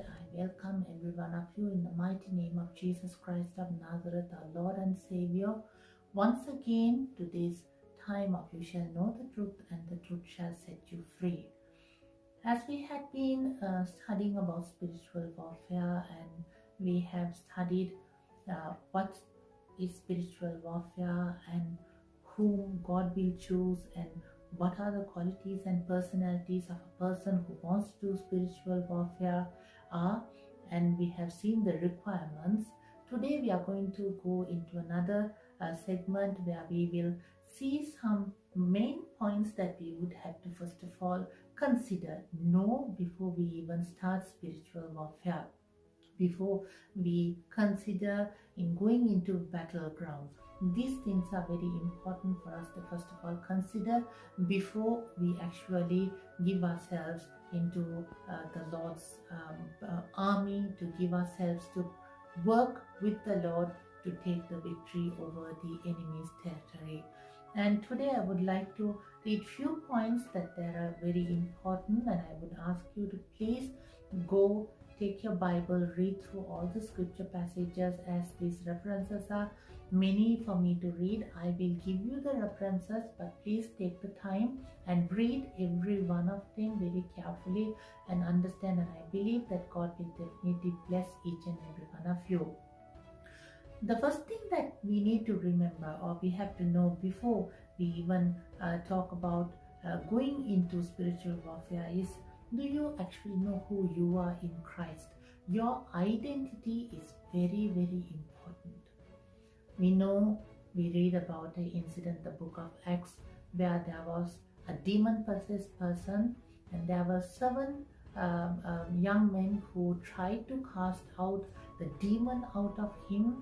Word. I welcome every one of you in the mighty name of Jesus Christ of Nazareth, our Lord and Savior. Once again, to this time of you shall know the truth, and the truth shall set you free. As we had been studying about spiritual warfare, and we have studied what is spiritual warfare and whom God will choose, and what are the qualities and personalities of a person who wants to do spiritual warfare are, and we have seen the requirements. Today we are going to go into another segment where we will see some main points that we would have to first of all know before we even start spiritual warfare, before we consider in going into battlegrounds. These things are very important for us to first of all consider before we actually give ourselves into the Lord's army, to give ourselves to work with the Lord to take the victory over the enemy's territory. And today I would like to read few points that they are very important, and I would ask you to please go take your Bible, read through all the scripture passages, as these references are many for me to read. I will give you the references, but please take the time and read every one of them very carefully and understand, and I believe that God will definitely bless each and every one of you. The first thing that we need to remember, or we have to know before we even talk about going into spiritual warfare, is, do you actually know who you are in Christ? Your identity is very, very important. We read about the incident, the book of Acts, where there was a demon-possessed person, and there were 7 young men who tried to cast out the demon out of him,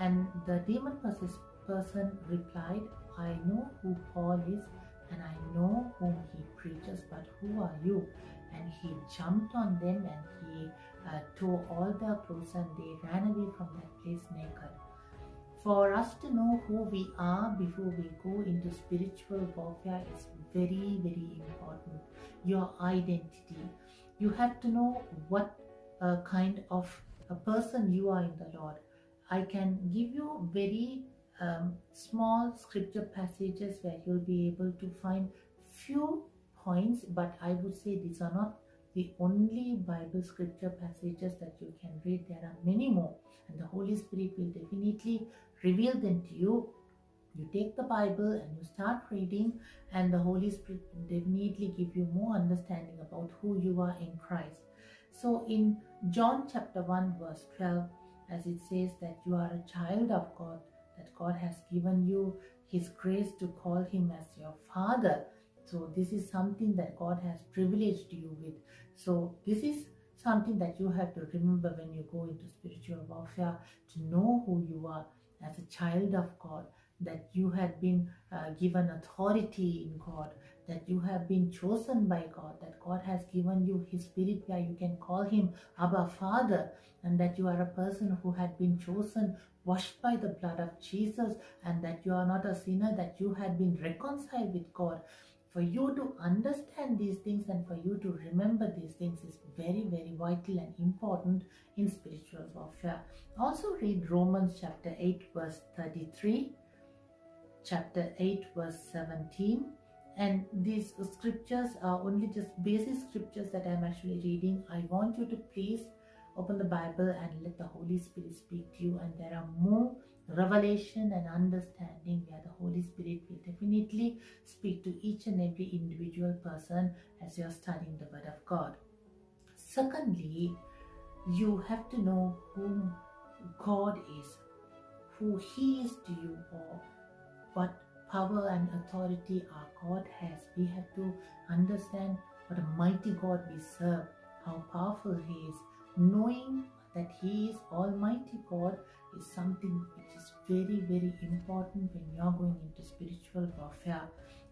and the demon-possessed person replied, I know who Paul is, and I know whom he preaches, but who are you? And he jumped on them, and he tore all their clothes, and they ran away from that place naked. For us to know who we are before we go into spiritual warfare is very, very important. Your identity. You have to know what kind of a person you are in the Lord. I can give you very small scripture passages where you'll be able to find few points, but I would say these are not the only Bible scripture passages that you can read. There are many more, and the Holy Spirit will definitely reveal them to you. You take the Bible and you start reading, and the Holy Spirit will definitely give you more understanding about who you are in Christ. So in John chapter 1 verse 12, as it says that you are a child of God, that God has given you His grace to call Him as your Father. So this is something that God has privileged you with. So this is something that you have to remember when you go into spiritual warfare, to know who you are as a child of God, that you have been given authority in God, that you have been chosen by God, that God has given you His Spirit where you can call Him Abba Father, and that you are a person who had been chosen, washed by the blood of Jesus, and that you are not a sinner, that you had been reconciled with God. For you to understand these things and for you to remember these things is very, very vital and important in spiritual warfare. Also read Romans chapter 8 verse 33, chapter 8 verse 17, and these scriptures are only just basic scriptures that I'm actually reading. I want you to please open the Bible and let the Holy Spirit speak to you, and there are more revelation and understanding where the Holy Spirit will definitely speak to each and every individual person as you are studying the Word of God. Secondly, you have to know whom God is, who He is to you, or what power and authority our God has. We have to understand what a mighty God we serve, how powerful He is. Knowing that He is Almighty God is something which is very, very important when you are going into spiritual warfare.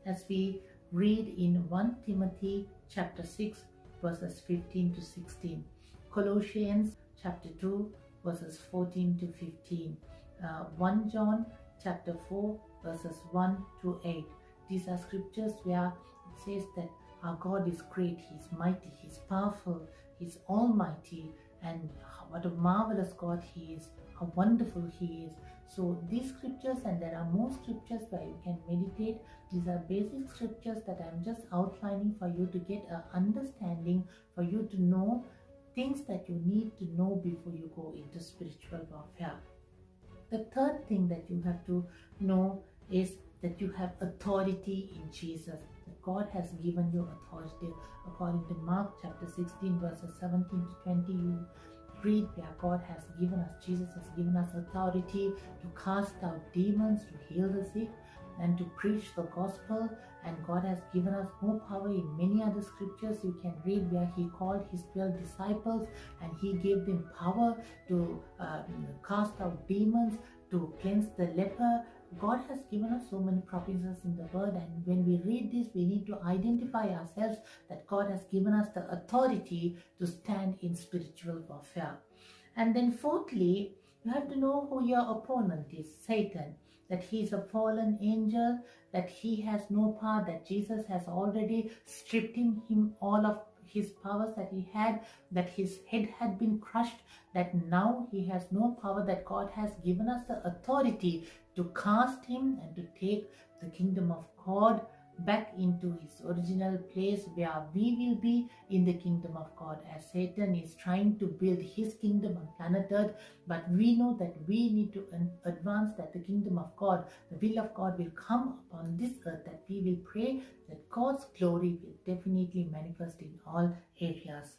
As we read in 1 Timothy chapter 6 verses 15 to 16, Colossians chapter 2 verses 14 to 15, 1 John chapter 4 verses 1 to 8. These are scriptures where it says that our God is great, He's mighty, He's powerful, He's almighty, and what a marvelous God He is, how wonderful He is. So these scriptures, and there are more scriptures where you can meditate. These are basic scriptures that I'm just outlining for you to get an understanding, for you to know things that you need to know before you go into spiritual warfare. The third thing that you have to know is that you have authority in Jesus. That God has given you authority. According to Mark chapter 16 verses 17 to 20, you read where God has given us, Jesus has given us authority to cast out demons, to heal the sick, and to preach the gospel. And God has given us more power in many other scriptures. You can read where He called His 12 disciples and He gave them power to cast out demons, to cleanse the leper. God has given us so many promises in the word, and when we read this, we need to identify ourselves that God has given us the authority to stand in spiritual warfare. And then fourthly, you have to know who your opponent is, Satan, that he is a fallen angel, that he has no power, that Jesus has already stripped him all of his powers that he had, that his head had been crushed, that now he has no power, that God has given us the authority to cast him and to take the kingdom of God back into his original place, where we will be in the kingdom of God, as Satan is trying to build his kingdom on planet earth. But we know that we need to advance, that the kingdom of God, the will of God will come upon this earth, that we will pray that God's glory will definitely manifest in all areas.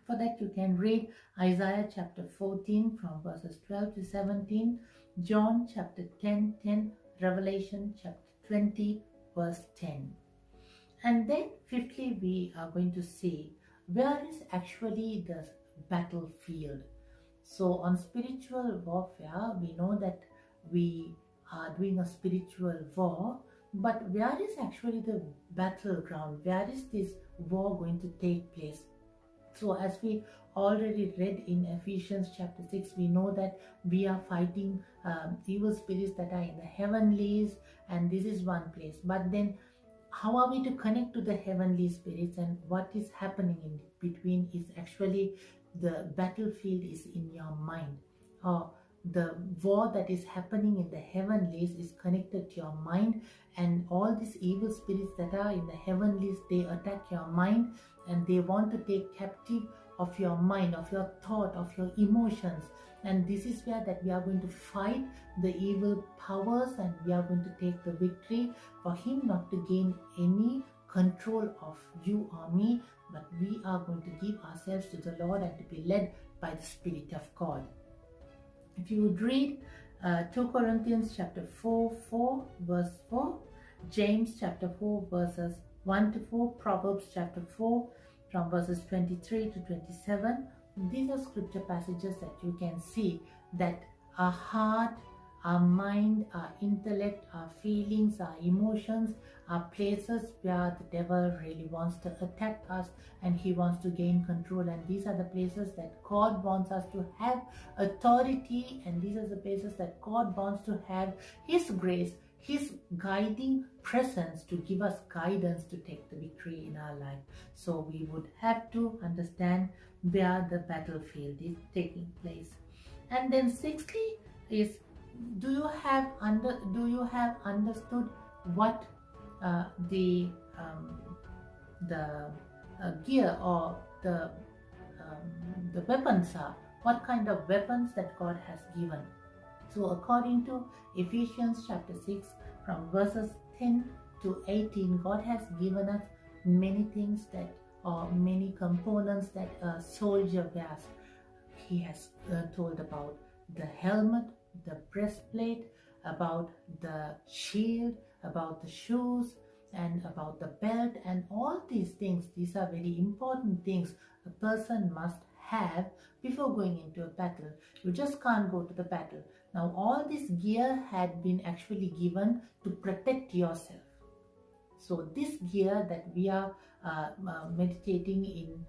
For that, you can read Isaiah chapter 14 from verses 12 to 17, John chapter 10:10, Revelation chapter 20 verse 10. And then fifthly, we are going to see where is actually the battlefield. So on spiritual warfare, we know that we are doing a spiritual war, but where is actually the battleground? Where is this war going to take place? So as we already read in Ephesians chapter 6, we know that we are fighting evil spirits that are in the heavenlies, and this is one place. But then how are we to connect to the heavenly spirits, and what is happening in between is actually the battlefield is in your mind, or the war that is happening in the heavenlies is connected to your mind, and all these evil spirits that are in the heavenlies, they attack your mind, and they want to take captive of your mind, of your thought, of your emotions. And this is where that we are going to fight the evil powers, and we are going to take the victory for him not to gain any control of you or me, but we are going to give ourselves to the Lord and to be led by the Spirit of God. If you would read 2 Corinthians chapter 4 verse 4, James chapter 4 verses 1 to 4, Proverbs chapter 4 from verses 23 to 27. These are scripture passages that you can see that our heart, our mind, our intellect, our feelings, our emotions are places where the devil really wants to attack us, and he wants to gain control. And these are the places that God wants us to have authority, and these are the places that God wants to have his grace, his guiding presence to give us guidance to take the victory in our life. So we would have to understand where the battlefield is taking place. And then sixthly is, do you have understood what the gear or the weapons are? What kind of weapons that God has given? So according to Ephesians chapter 6 from verses 10 to 18, God has given us many things that, or many components that a soldier wears. He has told about the helmet, the breastplate, about the shield, about the shoes, and about the belt, and all these things. These are very important things a person must have before going into a battle. You just can't go to the battle. Now all this gear had been actually given to protect yourself. So this gear that we are meditating in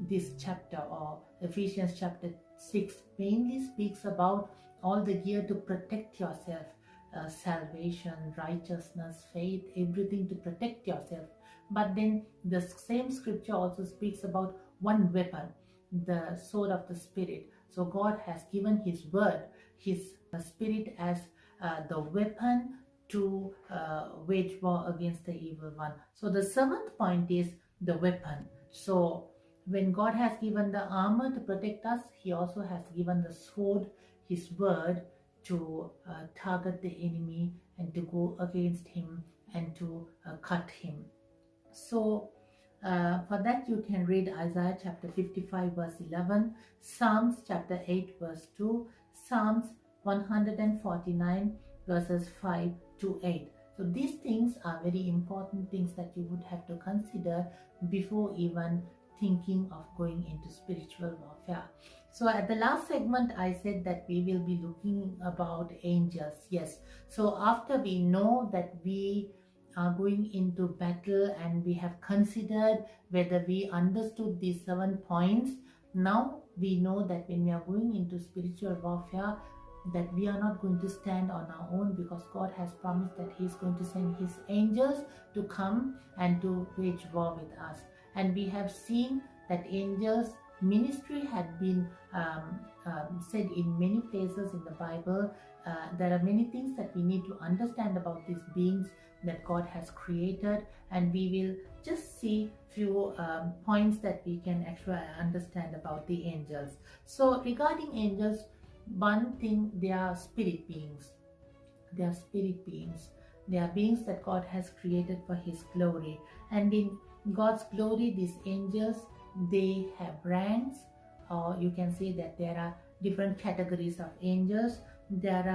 this chapter, or Ephesians chapter 6, mainly speaks about all the gear to protect yourself. Salvation, righteousness, faith, everything to protect yourself. But then the same scripture also speaks about one weapon. the sword of the Spirit. So God has given His word, His Spirit as the weapon to wage war against the evil one. So the seventh point is the weapon. So when God has given the armor to protect us, He also has given the sword, His word, to target the enemy and to go against him and to cut him. So for that you can read Isaiah chapter 55 verse 11, Psalms chapter 8 verse 2, Psalms 149 verses 5 to 8. So these things are very important things that you would have to consider before even thinking of going into spiritual warfare. So at the last segment, I said that we will be looking about angels. Yes. So after we know that we are going into battle and we have considered whether we understood these 7 points, now we know that when we are going into spiritual warfare, that we are not going to stand on our own, because God has promised that He is going to send His angels to come and to wage war with us. And we have seen that angels' ministry had been said in many places in the Bible. There are many things that we need to understand about these beings that God has created, and we will just see few points that we can actually understand about the angels. So regarding angels, one thing, they are spirit beings. They are spirit beings. They are beings that God has created for His glory. And in God's glory, these angels, they have ranks, or you can say that there are different categories of angels. There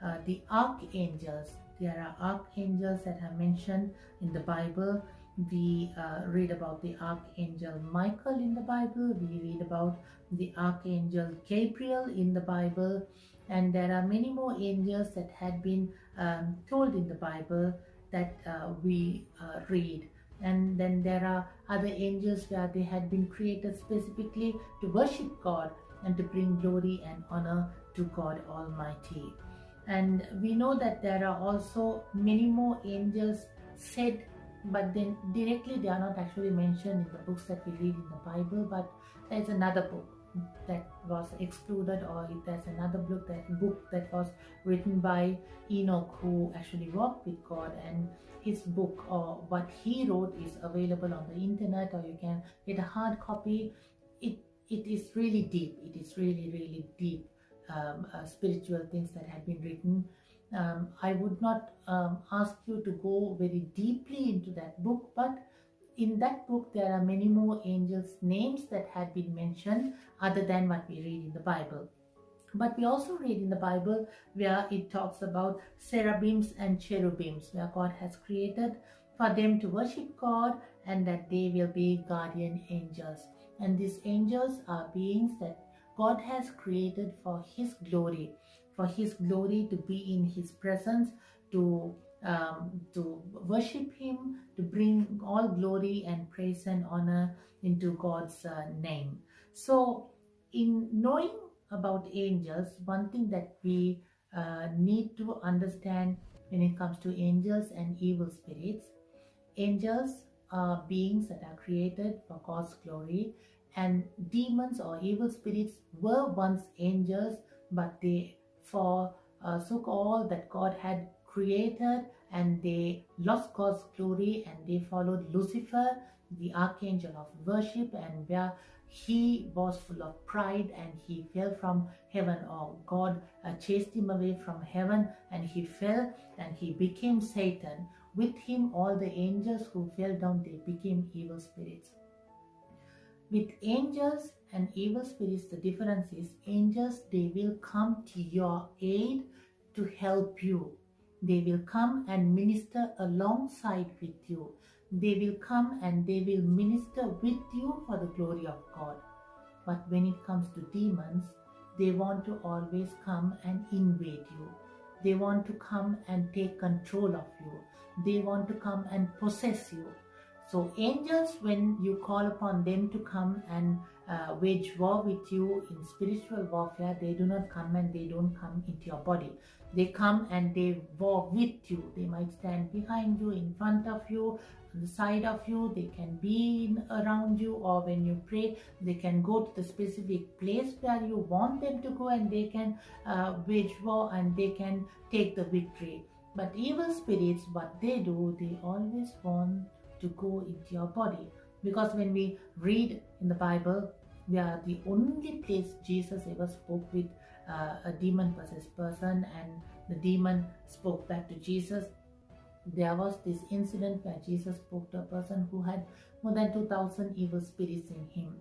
are the archangels. There are archangels that are mentioned in the Bible. We read about the archangel Michael in the Bible. We read about the archangel Gabriel in the Bible. And there are many more angels that had been told in the Bible that we read. And then there are other angels where they had been created specifically to worship God and to bring glory and honor to God Almighty. And we know that there are also many more angels said, but then directly they are not actually mentioned in the books that we read in the Bible. But there's another book that was excluded, or if there's another book that was written by Enoch, who actually walked with God, and his book or what he wrote is available on the internet, or you can get a hard copy. It is really deep. It is really deep spiritual things that have been written. I would not ask you to go very deeply into that book, but in that book there are many more angels' names that had been mentioned other than what we read in the Bible. But we also read in the Bible where it talks about cherubims and cherubims, where God has created for them to worship God, and that they will be guardian angels. And these angels are beings that God has created for His glory to be in His presence, to worship Him, to bring all glory and praise and honor into God's name. So in knowing about angels, one thing that we need to understand when it comes to angels and evil spirits, angels are beings that are created for God's glory, and demons or evil spirits were once angels, but they forsook all that God had created, and they lost God's glory, and they followed Lucifer, the archangel of worship, and where he was full of pride and he fell from heaven, or God chased him away from heaven, and he fell and he became Satan. With him all the angels who fell down, they became evil spirits. With angels and evil spirits, the difference is angels, they will come to your aid to help you. They will come and minister alongside with you. They will come and they will minister with you for the glory of God. But when it comes to demons, they want to always come and invade you. They want to come and take control of you. They want to come and possess you. So angels, when you call upon them to come and wage war with you in spiritual warfare, they do not come and they don't come into your body. They come and they war with you. They might stand behind you, in front of you, on the side of you, they can be around you, or when you pray, they can go to the specific place where you want them to go, and they can wage war and they can take the victory. But evil spirits, what they do, they always want to go into your body. Because when we read in the Bible, we are the only place Jesus ever spoke with a demon-possessed person, and the demon spoke back to Jesus. There was this incident where Jesus spoke to a person who had more than 2,000 evil spirits in him,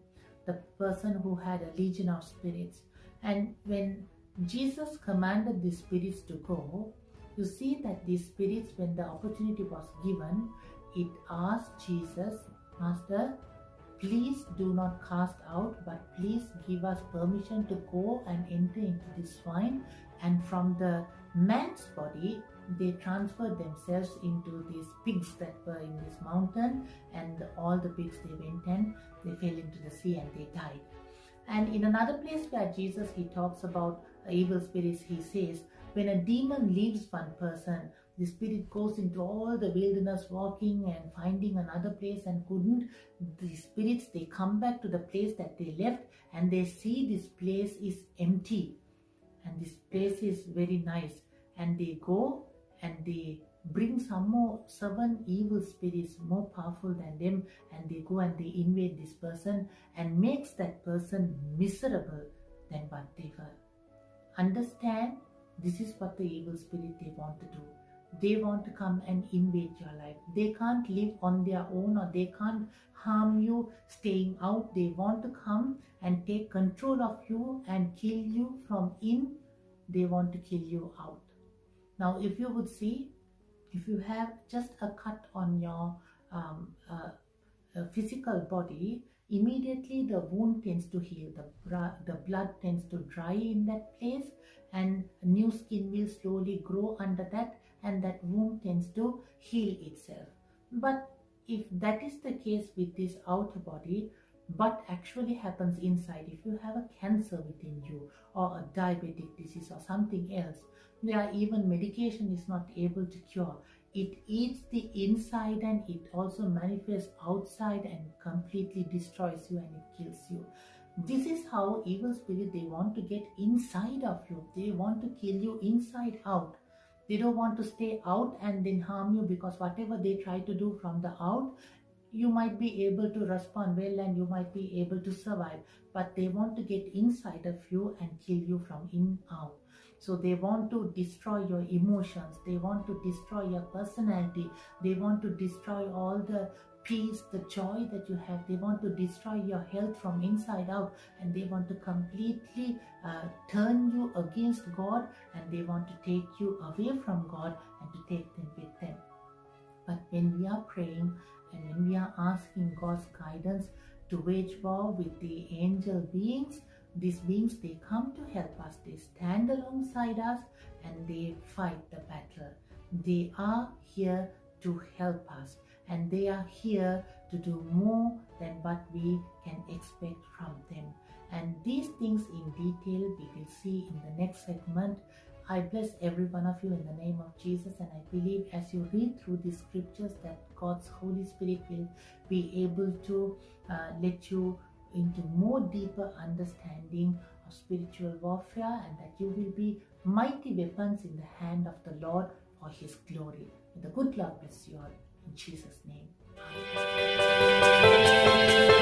the person who had a legion of spirits. And when Jesus commanded the spirits to go, you see that these spirits, when the opportunity was given, it asked Jesus, Master, please do not cast out, but please give us permission to go and enter into this swine. And from the man's body, they transferred themselves into these pigs that were in this mountain, and all the pigs, they went and they fell into the sea and they died. And in another place where Jesus, he talks about evil spirits, he says, when a demon leaves one person, the spirit goes into all the wilderness walking and finding another place and couldn't. The spirits, they come back to the place that they left, and they see this place is empty and this place is very nice, and they go and they bring some more 7 evil spirits more powerful than them, and they go and they invade this person and makes that person miserable than what they were. Understand, this is what the evil spirit, they want to do. They want to come and invade your life. They can't live on their own, or they can't harm you staying out. They want to come and take control of you and kill you from in. They want to kill you out. Now, if you would see, if you have just a cut on your physical body, immediately the wound tends to heal. The blood tends to dry in that place, and new skin will slowly grow under that, and that wound tends to heal itself. But if that is the case with this outer body, what actually happens inside, if you have a cancer within you, or a diabetic disease, or something else, where even medication is not able to cure, it eats the inside and it also manifests outside and completely destroys you and it kills you. This is how evil spirit, they want to get inside of you. They want to kill you inside out. They don't want to stay out and then harm you, because whatever they try to do from the out, you might be able to respond well and you might be able to survive. But they want to get inside of you and kill you from in out. So they want to destroy your emotions. They want to destroy your personality. They want to destroy all the peace, the joy that you have. They want to destroy your health from inside out, and they want to completely turn you against God, and they want to take you away from God and to take them with them. But when we are praying and when we are asking God's guidance to wage war with the angel beings, these beings, they come to help us. They stand alongside us and they fight the battle. They are here to help us, and they are here to do more than what we can expect from them. And these things in detail we will see in the next segment. I bless every one of you in the name of Jesus, and I believe as you read through these scriptures that God's Holy Spirit will be able to let you into more deeper understanding of spiritual warfare, and that you will be mighty weapons in the hand of the Lord for His glory. May the good Lord bless you all in Jesus' name. Amen.